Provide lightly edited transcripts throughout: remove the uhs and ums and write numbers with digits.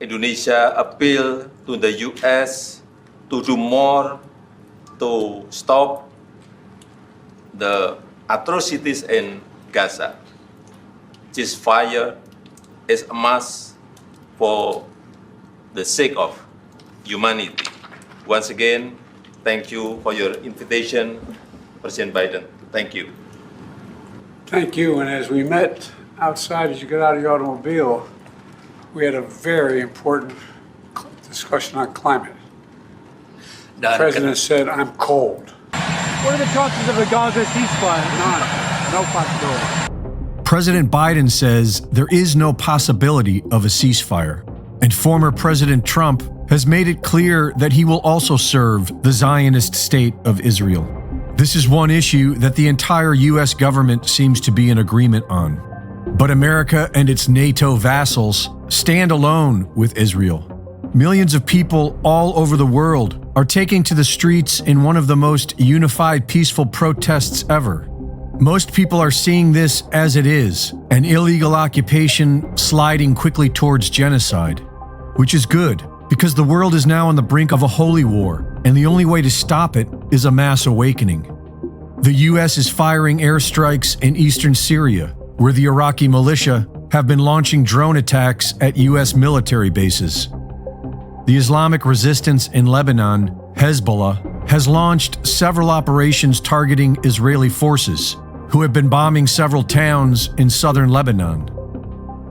Indonesia appealed to the U.S. to do more to stop the atrocities in Gaza. Ceasefire is a must for the sake of humanity. Once again, thank you for your invitation, President Biden. Thank you. Thank you. And as we met outside, as you get out of your automobile, we had a very important discussion on climate. The President said, I'm cold. What are the chances of a Gaza ceasefire? None. No possibility. President Biden says there is no possibility of a ceasefire. And former President Trump has made it clear that he will also serve the Zionist state of Israel. This is one issue that the entire U.S. government seems to be in agreement on. But America and its NATO vassals stand alone with Israel. Millions of people all over the world are taking to the streets in one of the most unified, peaceful protests ever. Most people are seeing this as it is, an illegal occupation sliding quickly towards genocide, which is good because the world is now on the brink of a holy war, and the only way to stop it is a mass awakening. The U.S. is firing airstrikes in eastern Syria, where the Iraqi militia have been launching drone attacks at U.S. military bases. The Islamic resistance in Lebanon, Hezbollah, has launched several operations targeting Israeli forces, who have been bombing several towns in southern Lebanon.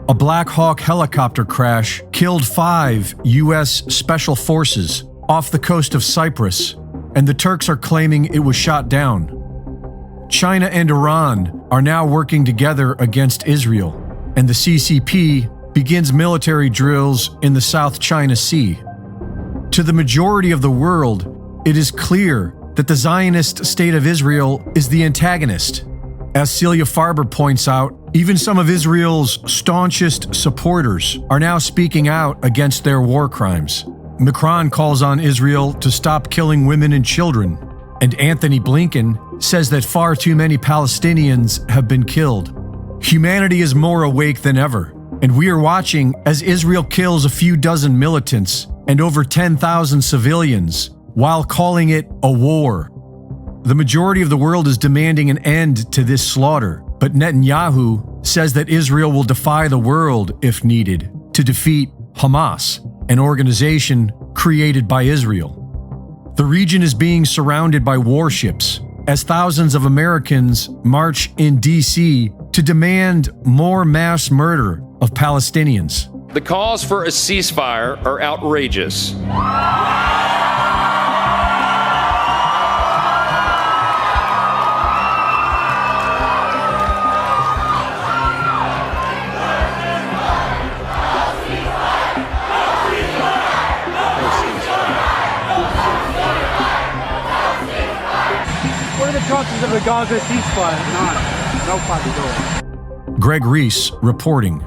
A Black Hawk helicopter crash killed 5 U.S. Special Forces off the coast of Cyprus, and the Turks are claiming it was shot down. China and Iran are now working together against Israel, and the CCP begins military drills in the South China Sea. To the majority of the world, it is clear that the Zionist state of Israel is the antagonist. As Celia Farber points out, even some of Israel's staunchest supporters are now speaking out against their war crimes. Macron calls on Israel to stop killing women and children, and Anthony Blinken says that far too many Palestinians have been killed. Humanity is more awake than ever, and we are watching as Israel kills a few dozen militants and over 10,000 civilians while calling it a war. The majority of the world is demanding an end to this slaughter, but Netanyahu says that Israel will defy the world if needed to defeat Hamas, an organization created by Israel. The region is being surrounded by warships as thousands of Americans march in D.C. to demand more mass murder of Palestinians. The calls for a ceasefire are outrageous. What are the chances of a Gaza ceasefire? None. No possibility. Greg Reese reporting.